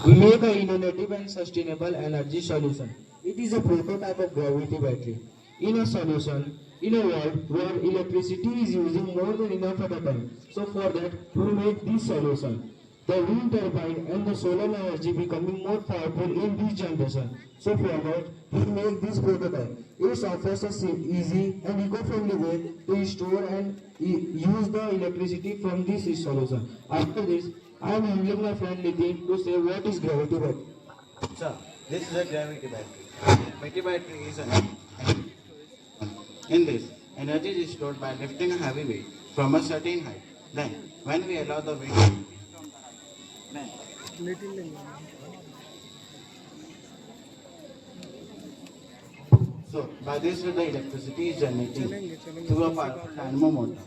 We make an innovative and sustainable energy solution. It is a prototype of gravity battery. In a solution, in a world where electricity is using more than enough at a time. So for that, we make this solution. The wind turbine and the solar energy becoming more powerful in this generation. So for that, we make this prototype. It offers us easy and eco-friendly way to store and use the electricity from this solution. After this, I am handling my friend Nitin to say what is gravity battery. Sir, this is a gravity battery. Gravity battery is in this, energy is stored by lifting a heavy weight from a certain height. Then, when we allow the weight, so by this the electricity is generated through a powerful dynamo motor.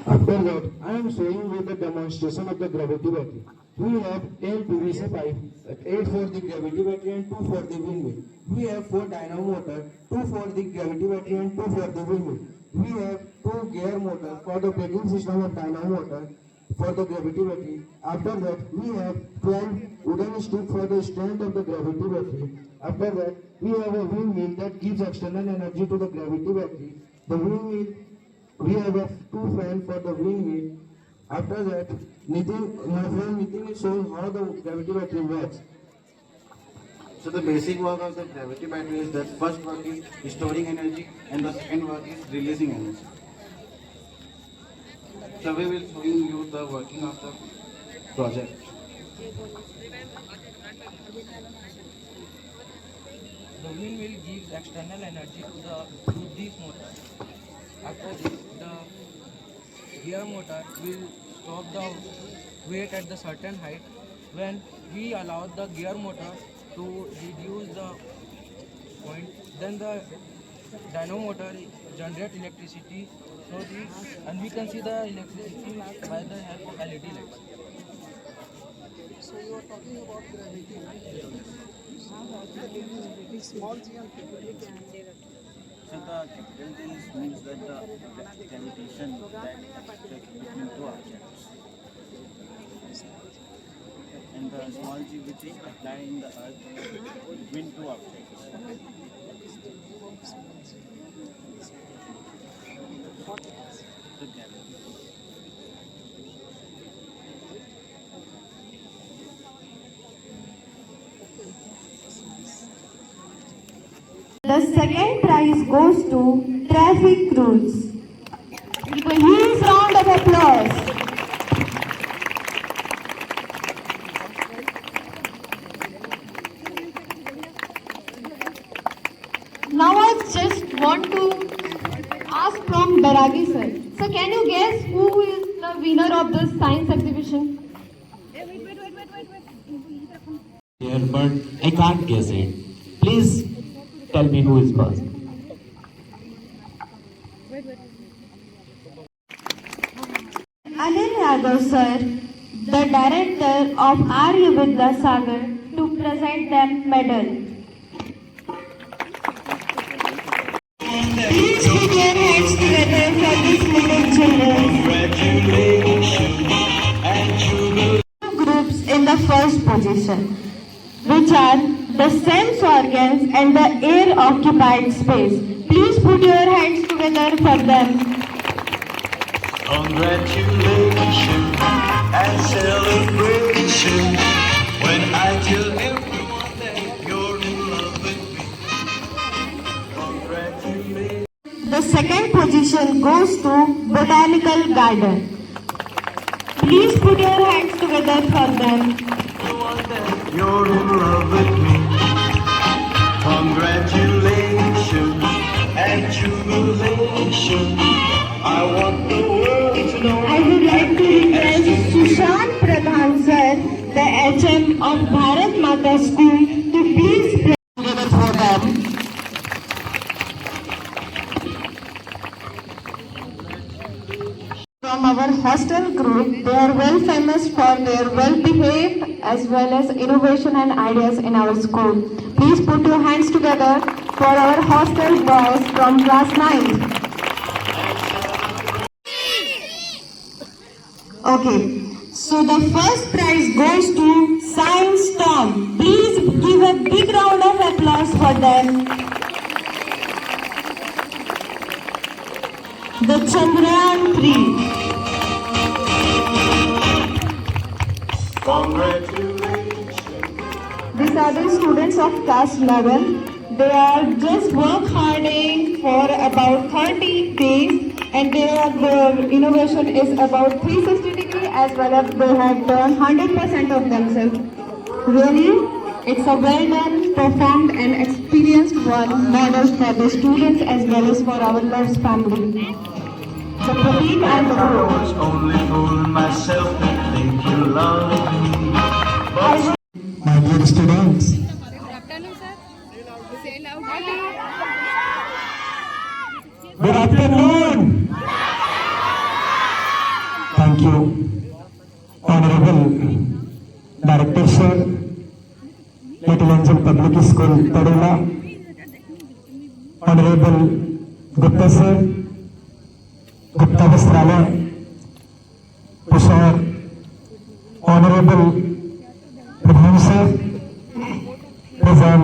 After that, I am showing you the demonstration of the gravity battery. We have 10 PVC pipe, 8 for the gravity battery and 2 for the windmill. We have 4 dynamo motor, 2 for the gravity battery and 2 for the windmill. We have 2 gear motor for the braking system of dynamo motor for the gravity battery. After that, we have 12 wooden stick for the strength of the gravity battery. After that, we have a windmill that gives external energy to the gravity battery. The windmill, we have a 2 fan for the windmill. After that, Nitin, my friend Nitin is showing how the gravity battery works. So the basic work of the gravity battery is that first work is storing energy and the second work is releasing energy. So we will show you the working of the project. The wind will give external energy to this motor. After this, the gear motor will stop the weight at the certain height. When we allow the gear motor to reduce the point, then the dyno motor generates electricity. And we can see the electricity by the help of LED lights. So you are talking about gravity. Small g and capital G. So the capital G means that the gravitation that between two objects, and the small g which is applied in the earth between two objects. The gravity. The second prize goes to traffic rules. Give a huge round of applause. Now I just want to ask from Baragi sir. So can you guess who is the winner of this science exhibition? Here, but I can't guess it. Please tell me who is first. Anil Yadav sir, the director of Arya Vidya Sagar, to present them medal. Please put your hands together for these little children. Groups in the first position, which are the sense organs and the air occupied space. Please put your hands together for them. Congratulations and celebration when I tell everyone that you're in love with me. Congratulations. The second position goes to botanical garden. Please put your hands together for them. You're in love with me. Congratulations and jubilation. I want the world to know. I would like to request Sushant Pradhan sir, the HM of Bharat Mata School, to please pray together for them. From our hostel group, they are well famous for their well-behaved as well as innovation and ideas in our school. Please put your hands together for our hostel boys from class 9. Okay, so the first prize goes to Science Tom. Please give a big round of applause for them. The Chandrayaan 3. These are the students of class 11. They are just work harding for about 30 days and their innovation is about 360 degree as well as they have done 100% of themselves. Really, it's a well done, performed and experienced one model for the students as well as for our loves family. The Pradeep and the group. I was only fooling myself to think you love me. But My dear students, good afternoon. Thank you, Honorable Director Sir, Little Angel Public School, Tarula, Honorable Gupta Sir, Gupta Vastralaya, Pushar, Honorable Pradhan Sir, Present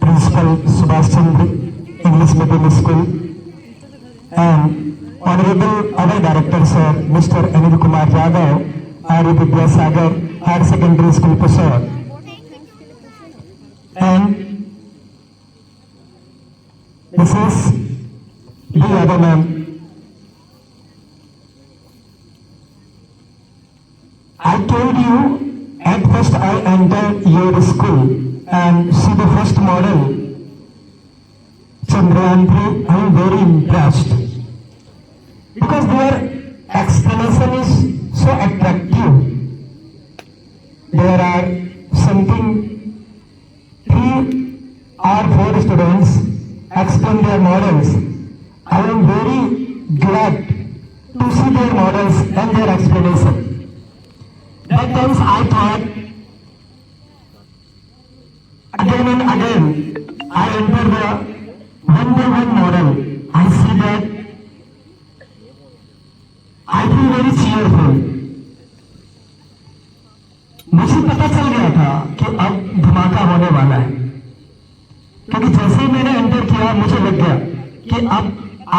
Principal Subhash Chandra English Medium School, and Honorable other Director Sir, Mr. Anil Kumar Yadav, Arya Vidya Sagar Higher Secondary School, Pusar, and Mrs. B. Yadav ma'am, I told you at first I entered your school and see the first model, Chandrayaan 3. I am very impressed because their explanation is so attractive. There are something 3 or 4 students explain their models. I am very glad to see their models and their explanation. That times I thought again and again I enter the one by one model. I see that I feel very cheerful. मुझे पता चल गया था कि अब धमाका होने वाला है, क्योंकि जैसे ही मैंने एंटर किया मुझे लग गया कि अब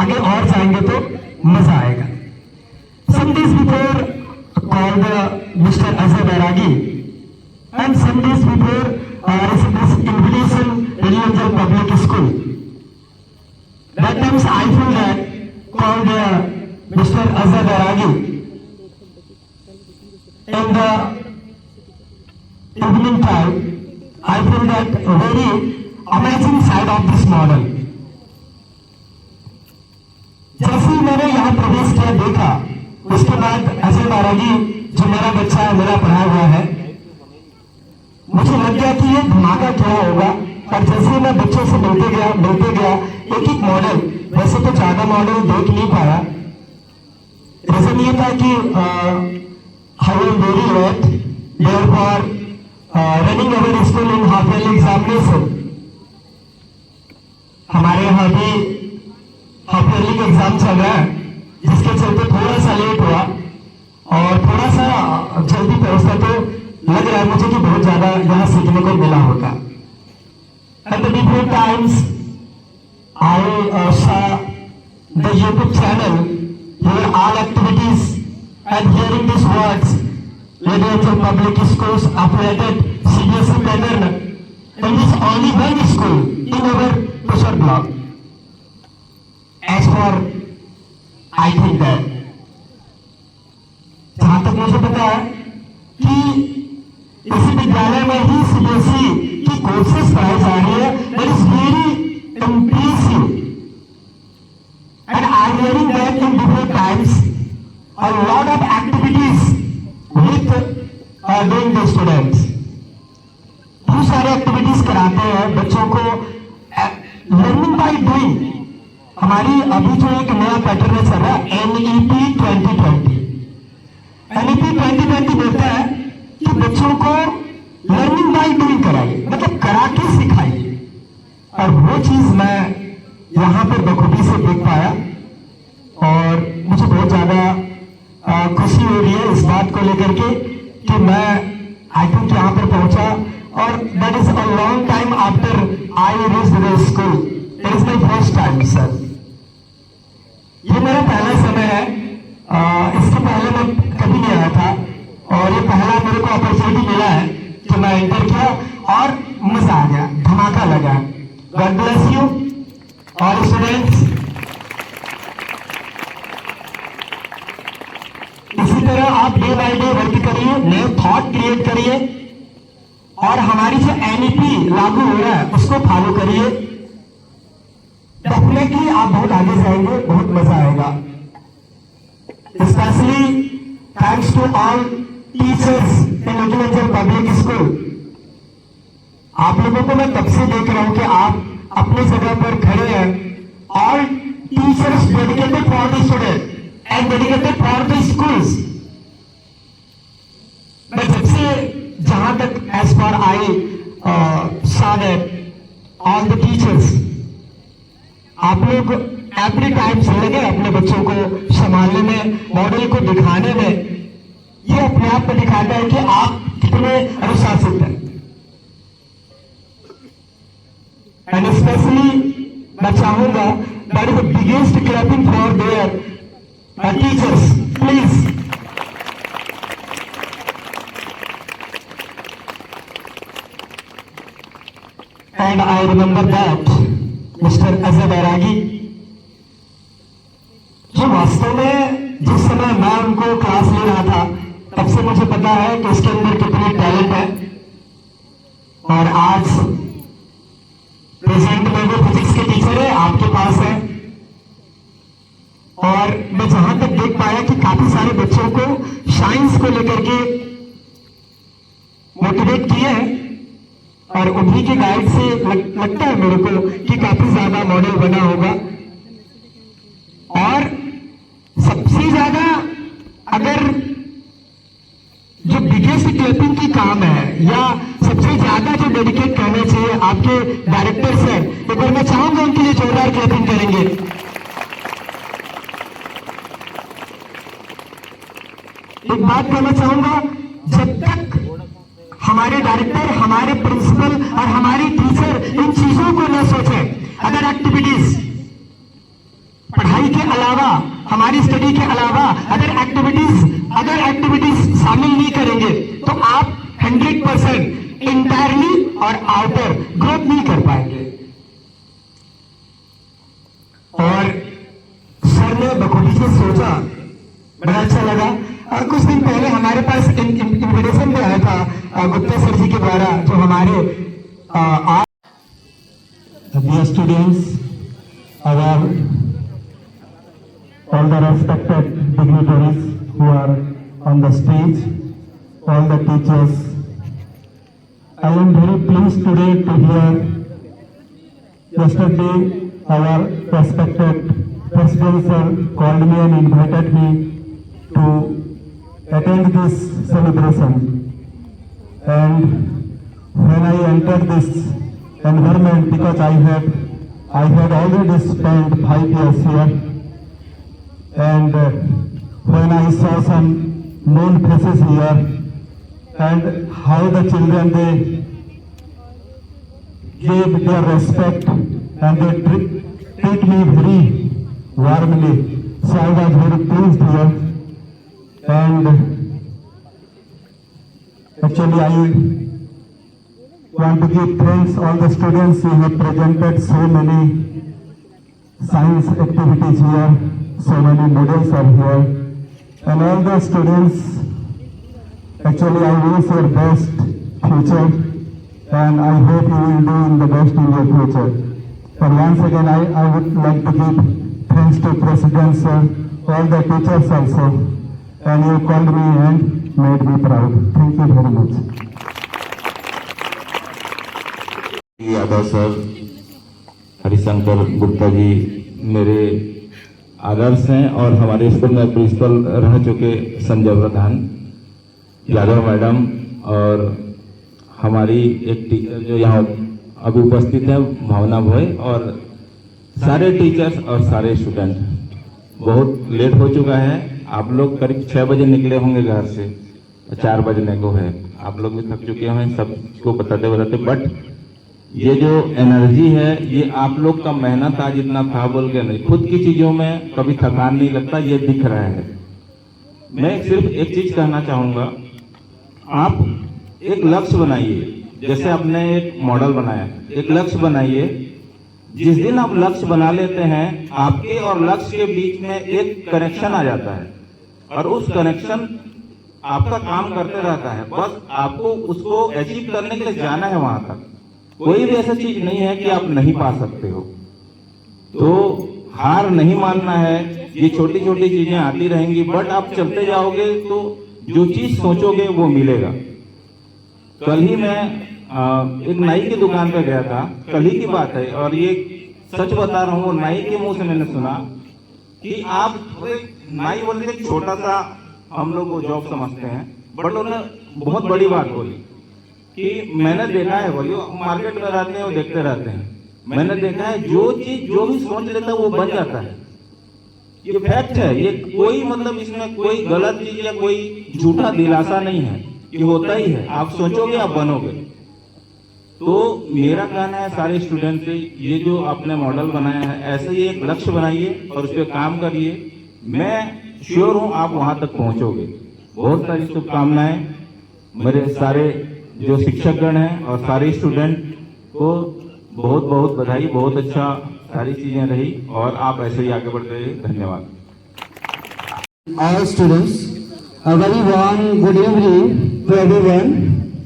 आगे और जाएंगे तो मजा आएगा. Some days before called Mr. Azhar Bairagi and some days before received this invitation Reliance Public School. That times I feel that called Mr. Azhar Bairagi in the evening time. I feel that very amazing side of this model. जैसे ही मैंने यहाँ प्रवेश किया देखा, उसके बाद अजय बारागी जो मेरा बच्चा है, मेरा पढ़ा हुआ है, मुझे लग गया कि ये धमाका क्या होगा. और जैसे ही मैं बच्चों से मिलते गया एक एक मॉडल, वैसे तो ज्यादा मॉडल देख नहीं पाया. रीजन ये था कि I am very late, therefore running our school in half yearly examination. हमारे यहाँ भी हाफ ईयरली का एग्जाम चल रहा है, जिसके चलते थोड़ा सा लेट हुआ और थोड़ा सा जल्दी पहुंचता तो लग रहा है मुझे कि बहुत ज्यादा यहाँ सीखने को मिला होगा. At the different times I saw the YouTube channel, your all activities, and hearing these words, Reliance Public Schools affiliated CBSE pattern, and is only one school in our Tushar block. As for I think that जहां तक मुझे पता है कि इसी विद्यालय में ही CBSE की कोर्सेज पढ़ाई जा रही है. That is very impressive and I am hearing that in different times a lot of activities with doing the students. बहुत सारे एक्टिविटीज कराते हैं बच्चों को, लर्निंग बाय डूइंग. हमारी अभी जो एक नया पैटर्न चल रहा है NEP 2020. NEP 2020 बोलता है कि बच्चों को लर्निंग बाय डूइंग कराइए, मतलब करा के सिखाइए. और वो चीज मैं यहाँ पर बखूबी से देख पाया और मुझे बहुत ज्यादा खुशी हो रही है इस बात को लेकर के कि मैं आई थिंक यहाँ पर पहुंचा. और that is a long time after I reached the school. It is my first time sir. ये मेरा पहला समय है, इसके पहले मैं कभी नहीं आया था और ये पहला मेरे को अपॉर्चुनिटी मिला है कि मैं एंटर किया और मजा आ गया, धमाका लगा. God bless you all students. इसी तरह आप डे बाय डे वर्क करिए, नए थॉट क्रिएट करिए और हमारी जो NEP लागू हो रहा है उसको फॉलो करिए. डेफिनेटली आप बहुत आगे जाएंगे, बहुत मजा आएगा. Specially thanks to all teachers in residential public school. आप लोगों को मैं तब से देख रहा हूं कि आप अपनी जगह पर खड़े हैं. All teachers dedicated for the student and dedicated for the schools. मैं जब से जहां तक as for I saw that all the teachers, आप लोग एवरी टाइम से लगे अपने बच्चों को संभालने में, मॉडल को दिखाने में. ये अपने आप को दिखाता है कि आप कितने अनुशासित हैं. एंड स्पेशली मैं चाहूंगा that is the biggest clapping for their teachers please. And I remember that mister Ajay Bairagi, जो वास्तव में जिस समय मैं उनको क्लास ले रहा था तब से मुझे पता है कि इसके अंदर कितनी टैलेंट है, और आज प्रेजेंट में वो फिजिक्स के टीचर है, आपके पास है। और मैं जहां तक देख पाया कि काफी सारे बच्चों को साइंस को लेकर के मोटिवेट किए हैं, और उन्हीं के गाइड से लगता है मेरे को कि काफी ज्यादा मॉडल बना होगा। और सबसे ज्यादा अगर जो बिगेस्ट क्लैपिंग की काम है, या सबसे ज्यादा जो डेडिकेट करना चाहिए आपके डायरेक्टर सर, एक बार मैं चाहूंगा उनके लिए जोरदार क्लैपिंग करेंगे। एक बात कहना चाहूंगा, जब तक हमारे डायरेक्टर, हमारे प्रिंसिपल और हमारे टीचर इन चीजों को न सोचे, अगर एक्टिविटीज पढ़ाई के अलावा, हमारी स्टडी के अलावा अगर एक्टिविटीज शामिल नहीं करेंगे, तो आप 100% इंटायरली और आउटर ग्रोथ नहीं कर पाएंगे। और सर ने बखूबी से सोचा, बड़ा अच्छा लगा। और कुछ दिन पहले हमारे पास इन्विटेशन भी आया था गुप्ता सर जी के द्वारा, जो हमारे dear students, our all the respected dignitaries who are on the stage, all the teachers, I am very pleased today to hear yesterday our respected President sir called me and invited me to attend this celebration. And when I entered this environment, because I had already spent 5 years here, and when I saw some known faces here, and how the children, they gave their respect and they treat me very warmly, so I was very pleased here. And actually I want to give thanks all the students who have presented so many science activities here. So many models are here, and all the students, actually I wish your best future, and I hope you will do in the best in your future. And once again I would like to give thanks to President sir, all the teachers also, and you called me and made me proud. Thank you very much. Yadav sir, Harishankar Gupta ji मेरे आदर्श हैं, और हमारे school में principal रह चुके संजय प्रधान, Yadav madam, और हमारी एक टीचर जो यहाँ अभी उपस्थित है भावना भोई, और सारे टीचर्स और सारे स्टूडेंट। बहुत लेट हो चुका है, आप लोग करीब 6 बजे निकले होंगे घर से, 4 बजने को है, आप लोग भी थक चुके हैं सबको बताते, बट ये जो एनर्जी है, ये आप लोग का मेहनत आज इतना था बोल के नहीं, खुद की चीजों में कभी थकान नहीं लगता, ये दिख रहा है। मैं सिर्फ एक चीज कहना चाहूंगा, आप एक लक्ष्य बनाइए, जैसे आपने एक मॉडल बनाया, एक लक्ष्य बनाइए। जिस दिन आप लक्ष्य बना लेते हैं, आपके और लक्ष्य के बीच में एक कनेक्शन आ जाता है, और उस कनेक्शन आपका काम करते रहता है। बस आपको उसको अचीव करने के लिए जाना है वहां तक। कोई भी ऐसा चीज नहीं है कि आप नहीं पा सकते हो, तो हार नहीं मानना है। ये छोटी छोटी चीजें आती रहेंगी, बट आप चलते जाओगे तो जो चीज सोचोगे वो मिलेगा। कल ही मैं एक नाई की दुकान पे गया था, कल ही की बात है, और ये सच बता रहा हूँ, नाई के मुंह से मैंने सुना कि आप नाई बोलते एक छोटा सा हम लोग वो जॉब समझते हैं, बट उन्होंने बहुत बड़ी बात बोली कि मैंने देखा है, बोलियो मार्केट में रहते हैं वो देखते रहते हैं, मैंने देखा है जो चीज जो भी सोच लेता है वो बन जाता है। ये फैक्ट है, ये कोई मतलब इसमें कोई गलत चीज या कोई झूठा दिलासा नहीं है, ये होता ही है। आप सोचोगे आप बनोगे। तो मेरा कहना है सारे स्टूडेंट से, ये जो आपने मॉडल बनाया है, ऐसे ही एक लक्ष्य बनाइए और उस पर काम करिए। मैं श्योर हूँ आप वहां तक पहुंचोगे। बहुत सारी शुभकामनाएं मेरे सारे जो शिक्षकगण हैं और सारे स्टूडेंट को बहुत बहुत बधाई। बहुत अच्छा सारी चीजें रही और आप ऐसे ही आगे बढ़ते रहिए। धन्यवाद। All students, A very warm good evening to everyone.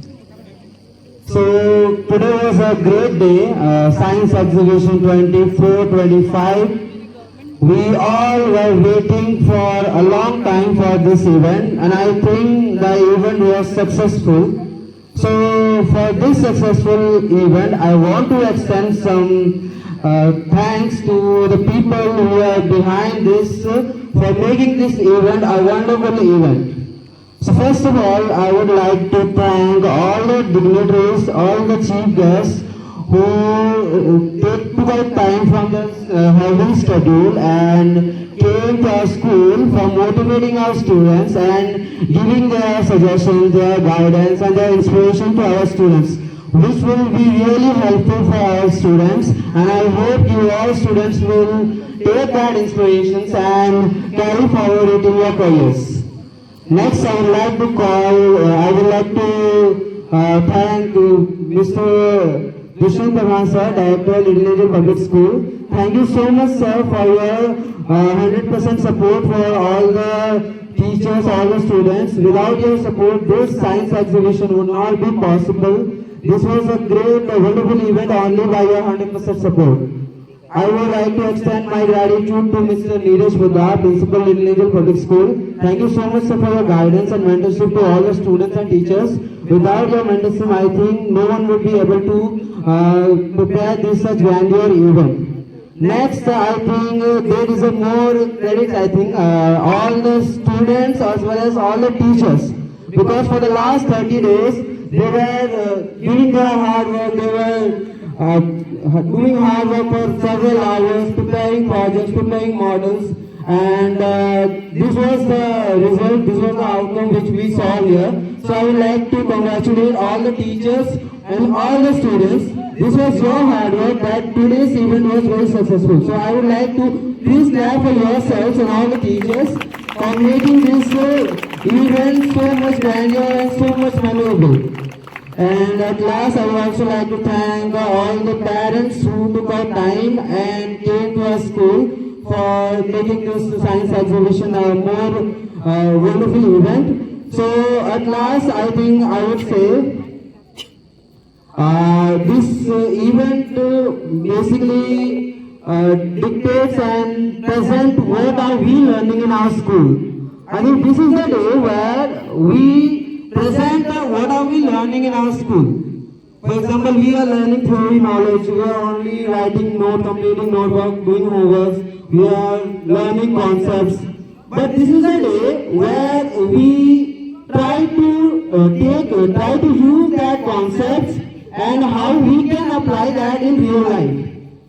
So today was a great day, Science Exhibition 24-25. We all were waiting for a long time for this event, and I think the event was successful. So for this successful event, I want to extend some thanks to the people who are behind this for making this event a wonderful event. So first of all, I would like to thank all the dignitaries, all the chief guests who took out time from their heavy schedule and came to our school for motivating our students and giving their suggestions, their guidance and their inspiration to our students, which will be really helpful for our students, and I hope you all students will take that inspirations and carry forward it in your careers. Next, I would like to thank Mr. Vishnu Pradhan sir, Director, Little Angel Public School. Thank you so much, sir, for your 100% support for all the teachers, all the students. Without your support, this science exhibition would not be possible. This was a great, wonderful event only by your 100% support. I would like to extend my gratitude to Mr. Neeraj Buddha, Principal, Little Angel Public School. Thank you so much, sir, for your guidance and mentorship to all the students and teachers. Without your mentorship, I think no one would be able to prepare this such grandeur event. Next, I think there deserve more credit, I think, all the students as well as all the teachers. Because for the last 30 days, they were giving their hard work, they were doing hard work for several hours, preparing projects, preparing models, and this was the result, this was the outcome which we saw here. So I would like to congratulate all the teachers and all the students. This was your hard work that today's event was very successful. So I would like to please clap for yourselves and all the teachers for making this event so much grandeur and so much memorable. And at last, I would also like to thank all the parents who took out time and came to our school for making this science exhibition a more wonderful event. So at last, I think I would say this event basically dictates and presents what are we learning in our school. I think this is the day where we present what are we learning in our school. For example, we are learning theory knowledge, we are only writing notes, completing notebook, doing homework, we are learning concepts. But this is a day where we try to use that concepts and how we can apply that in real life.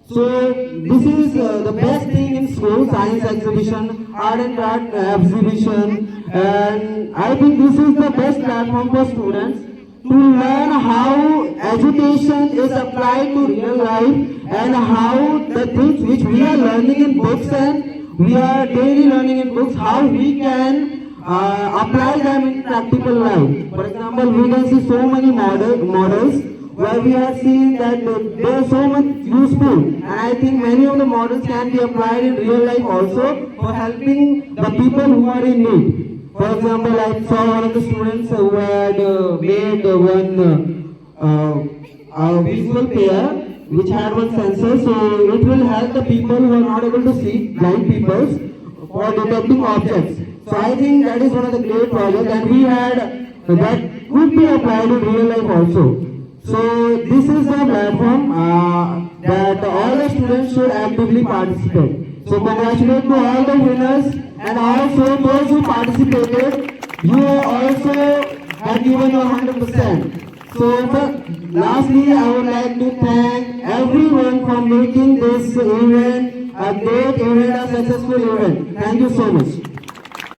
So this is the best thing in school, science exhibition, art and craft exhibition, and I think this is the best platform for students to learn how education is applied to real life and how the things which we are learning in books and we are daily learning in books, how we can apply them in practical life. For example, we can see so many models where we have seen that they are so much useful, and I think many of the models can be applied in real life also for helping the people who are in need. For example, I saw one of the students who had made one visual pair which had one sensor, so it will help the people who are not able to see, blind people, for detecting objects. So I think that is one of the great projects, and we had that could be applied in real life also. So this is the platform that all the students should actively participate. So congratulations to all the winners and also those who participated. You also have given your 100%. So lastly, I would like to thank everyone for making this event a great event, a successful event. Thank you so much.